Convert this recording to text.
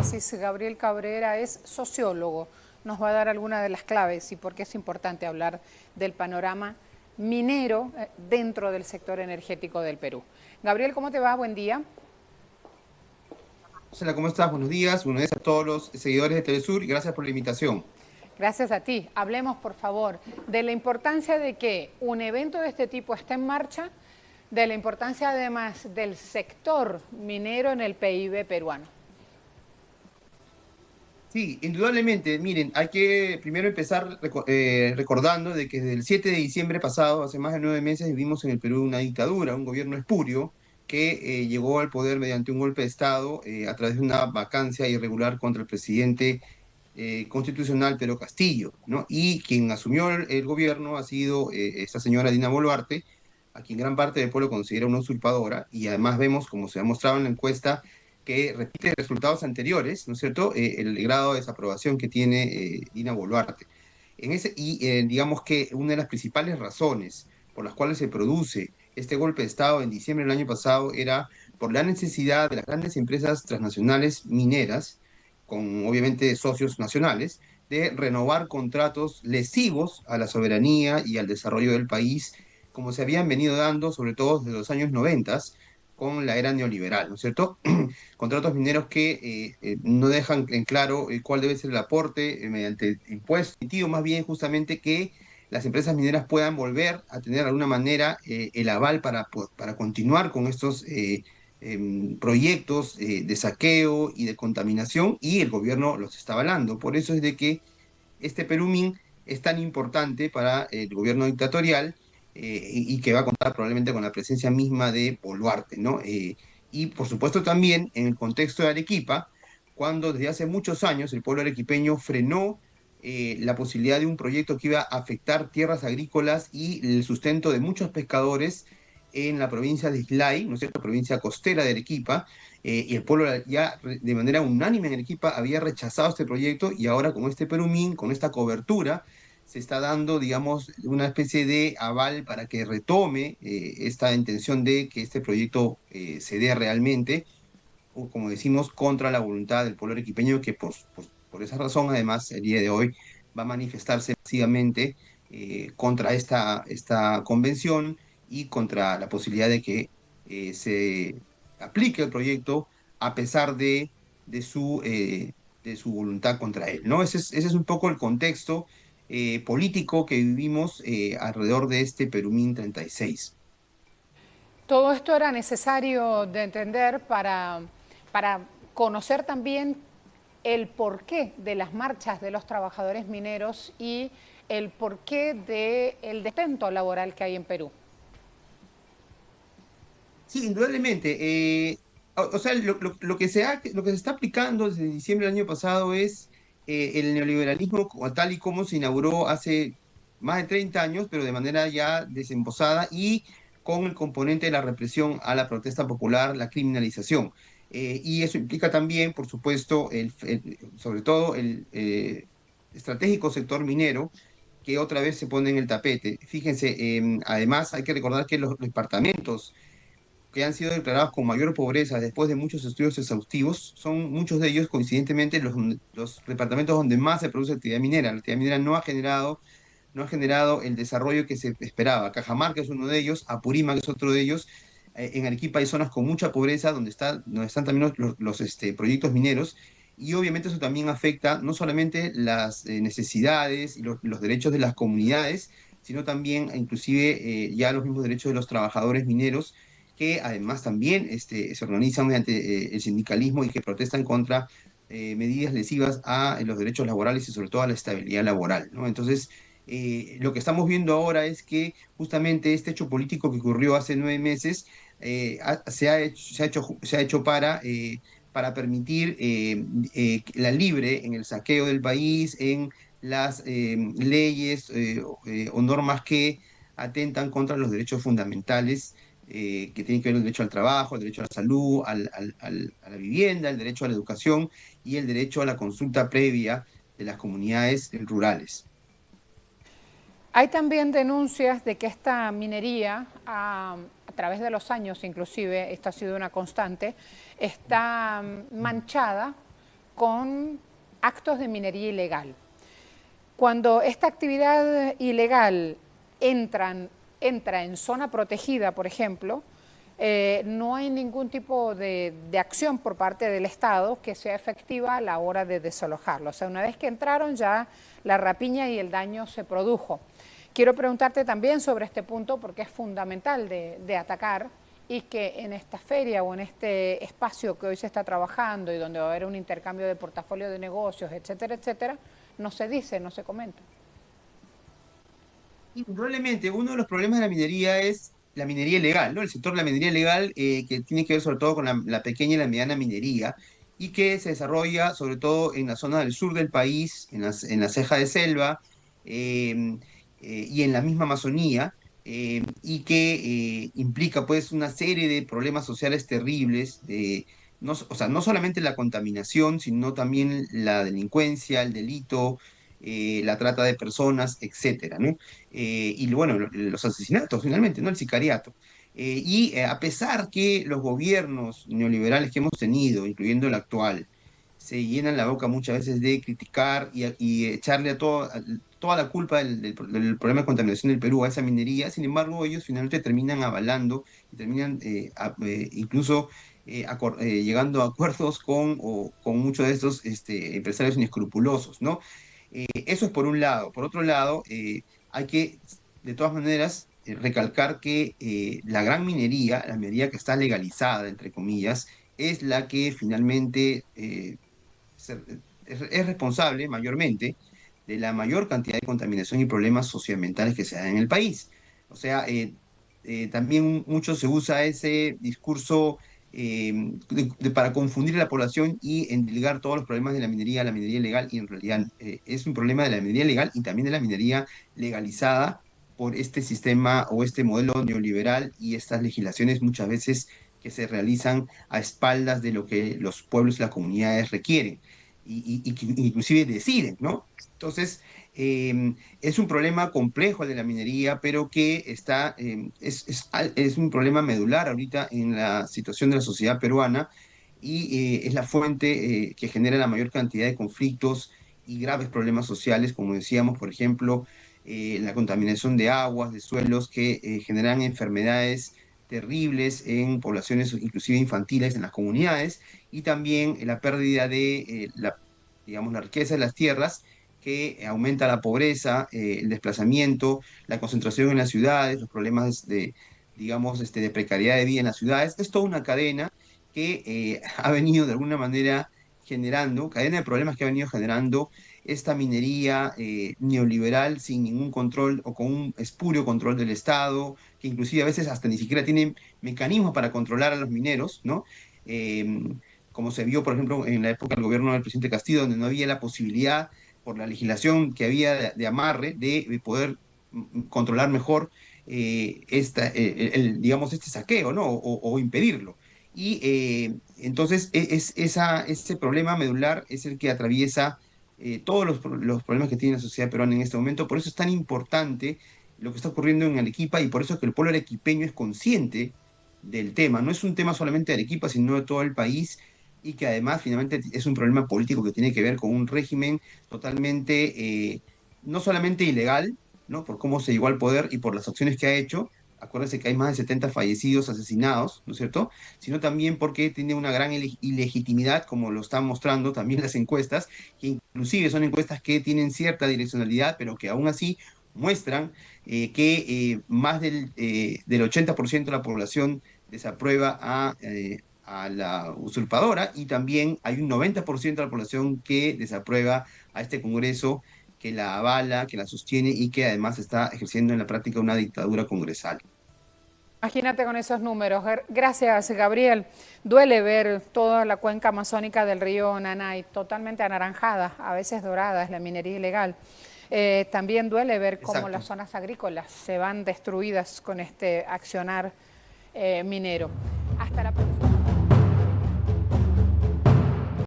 análisis. Gabriel Cabrera es sociólogo. Nos va a dar alguna de las claves y por qué es importante hablar del panorama minero dentro del sector energético del Perú. Gabriel, ¿cómo te va? Buen día. Hola, ¿cómo estás? Buenos días a todos los seguidores de Telesur y gracias por la invitación. Gracias a ti. Hablemos, por favor, de la importancia de que un evento de este tipo esté en marcha, de la importancia además del sector minero en el PIB peruano. Sí, indudablemente, miren, hay que primero empezar recordando de que desde el 7 de diciembre pasado, hace más de 9 meses, vivimos en el Perú una dictadura, un gobierno espurio que llegó al poder mediante un golpe de Estado a través de una vacancia irregular contra el presidente constitucional Pedro Castillo, ¿no? Y quien asumió el gobierno ha sido esta señora Dina Boluarte, a quien gran parte del pueblo considera una usurpadora, y además vemos, como se ha mostrado en la encuesta, que repite resultados anteriores, ¿no es cierto? El grado de desaprobación que tiene Dina Boluarte. Digamos que una de las principales razones por las cuales se produce este golpe de Estado en diciembre del año pasado era por la necesidad de las grandes empresas transnacionales mineras, con obviamente socios nacionales, de renovar contratos lesivos a la soberanía y al desarrollo del país, como se habían venido dando, sobre todo desde los años 90, con la era neoliberal, ¿no es cierto? Contratos mineros que no dejan en claro cuál debe ser el aporte mediante impuestos, sentido más bien justamente que las empresas mineras puedan volver a tener de alguna manera el aval para continuar con estos proyectos de saqueo y de contaminación, y el gobierno los está avalando. Por eso es de que este Perumín es tan importante para el gobierno dictatorial y que va a contar probablemente con la presencia misma de Boluarte, ¿no? Y por supuesto también en el contexto de Arequipa, cuando desde hace muchos años el pueblo arequipeño frenó la posibilidad de un proyecto que iba a afectar tierras agrícolas y el sustento de muchos pescadores en la provincia de Islay, ¿no es cierto?, provincia costera de Arequipa, y el pueblo ya de manera unánime en Arequipa había rechazado este proyecto, y ahora con este Perumín, con esta cobertura, se está dando, digamos, una especie de aval para que retome esta intención de que este proyecto se dé realmente, o como decimos, contra la voluntad del pueblo arequipeño, que por esa razón, además, el día de hoy va a manifestarse masivamente contra esta convención y contra la posibilidad de que se aplique el proyecto a pesar de su voluntad contra él, ¿no? Ese es un poco el contexto político que vivimos alrededor de este Perumín 36. Todo esto era necesario de entender para conocer también el porqué de las marchas de los trabajadores mineros y el porqué del descontento laboral que hay en Perú. Sí, indudablemente. O sea, lo que se está aplicando desde diciembre del año pasado es el neoliberalismo tal y como se inauguró hace más de 30 años, pero de manera ya desembosada y con el componente de la represión a la protesta popular, la criminalización. Y eso implica también, por supuesto, sobre todo el estratégico sector minero, que otra vez se pone en el tapete. Fíjense, además hay que recordar que los departamentos que han sido declarados con mayor pobreza después de muchos estudios exhaustivos, son muchos de ellos, coincidentemente, los departamentos donde más se produce actividad minera. La actividad minera no ha generado el desarrollo que se esperaba. Cajamarca es uno de ellos, Apurímac es otro de ellos. En Arequipa hay zonas con mucha pobreza donde están también los proyectos mineros, y obviamente eso también afecta no solamente las necesidades y los derechos de las comunidades, sino también inclusive ya los mismos derechos de los trabajadores mineros, que además también se organizan mediante el sindicalismo y que protestan contra medidas lesivas a los derechos laborales y sobre todo a la estabilidad laboral, ¿no? Entonces, lo que estamos viendo ahora es que justamente este hecho político que ocurrió hace 9 meses se ha hecho para permitir la libre en el saqueo del país, en las leyes o normas que atentan contra los derechos fundamentales que tienen que ver el derecho al trabajo, el derecho a la salud, a la vivienda, el derecho a la educación y el derecho a la consulta previa de las comunidades rurales. Hay también denuncias de que esta minería, a través de los años inclusive, esto ha sido una constante, está manchada con actos de minería ilegal. Cuando esta actividad ilegal entra en zona protegida, por ejemplo, no hay ningún tipo de acción por parte del Estado que sea efectiva a la hora de desalojarlo. O sea, una vez que entraron ya la rapiña y el daño se produjo. Quiero preguntarte también sobre este punto porque es fundamental de atacar y que en esta feria o en este espacio que hoy se está trabajando y donde va a haber un intercambio de portafolio de negocios, etcétera, no se dice, no se comenta. Indudablemente, uno de los problemas de la minería es la minería ilegal, ¿no? El sector de la minería ilegal que tiene que ver sobre todo con la pequeña y la mediana minería y que se desarrolla sobre todo en la zona del sur del país, en la ceja de selva eh, y en la misma Amazonía y que implica pues una serie de problemas sociales terribles, no, o sea, no solamente la contaminación, sino también la delincuencia, el delito, la trata de personas, etcétera, ¿no? Y bueno, los asesinatos finalmente, ¿no? El sicariato. A pesar que los gobiernos neoliberales que hemos tenido, incluyendo el actual, se llenan la boca muchas veces de criticar y echarle toda la culpa del problema de contaminación del Perú a esa minería, sin embargo, ellos finalmente terminan avalando y terminan incluso llegando a acuerdos con muchos de estos empresarios inescrupulosos, ¿no? Eso es por un lado. Por otro lado, hay que, de todas maneras, recalcar que la gran minería, la minería que está legalizada, entre comillas, es la que finalmente es responsable mayormente de la mayor cantidad de contaminación y problemas socioambientales que se dan en el país. O sea, también mucho se usa ese discurso para confundir a la población y endilgar todos los problemas de la minería a la minería ilegal, y en realidad es un problema de la minería ilegal y también de la minería legalizada por este sistema o este modelo neoliberal y estas legislaciones muchas veces que se realizan a espaldas de lo que los pueblos y las comunidades requieren y que inclusive deciden, ¿no? Entonces, es un problema complejo el de la minería, pero que es un problema medular ahorita en la situación de la sociedad peruana y es la fuente que genera la mayor cantidad de conflictos y graves problemas sociales, como decíamos, por ejemplo, la contaminación de aguas, de suelos que generan enfermedades terribles en poblaciones inclusive infantiles en las comunidades y también la pérdida de digamos, la riqueza de las tierras que aumenta la pobreza, el desplazamiento, la concentración en las ciudades, los problemas digamos, de precariedad de vida en las ciudades. Es toda una cadena que ha venido de alguna manera generando, cadena de problemas que ha venido generando esta minería neoliberal sin ningún control o con un espurio control del Estado, que inclusive a veces hasta ni siquiera tienen mecanismos para controlar a los mineros, ¿no? Eh, Como se vio, por ejemplo, en la época del gobierno del presidente Castillo, donde no había la posibilidad, por la legislación que había de amarre, de poder controlar mejor digamos, este saqueo, ¿no? O impedirlo. Entonces, ese problema medular es el que atraviesa todos los problemas que tiene la sociedad peruana en este momento. Por eso es tan importante lo que está ocurriendo en Arequipa y por eso es que el pueblo arequipeño es consciente del tema. No es un tema solamente de Arequipa, sino de todo el país y que además finalmente es un problema político que tiene que ver con un régimen totalmente, no solamente ilegal, ¿no? Por cómo se llegó al poder y por las acciones que ha hecho. Acuérdense que hay más de 70 fallecidos, asesinados, ¿no es cierto? Sino también porque tiene una gran ilegitimidad, como lo están mostrando también las encuestas, que inclusive son encuestas que tienen cierta direccionalidad, pero que aún así muestran que más del 80% de la población desaprueba a la usurpadora y también hay un 90% de la población que desaprueba a este Congreso que la avala, que la sostiene y que además está ejerciendo en la práctica una dictadura congresal. Imagínate con esos números. Gracias, Gabriel. Duele ver toda la cuenca amazónica del río Nanay totalmente anaranjada, a veces dorada, es la minería ilegal. También duele ver cómo Exacto. las zonas agrícolas se van destruidas con este accionar minero. Hasta la próxima.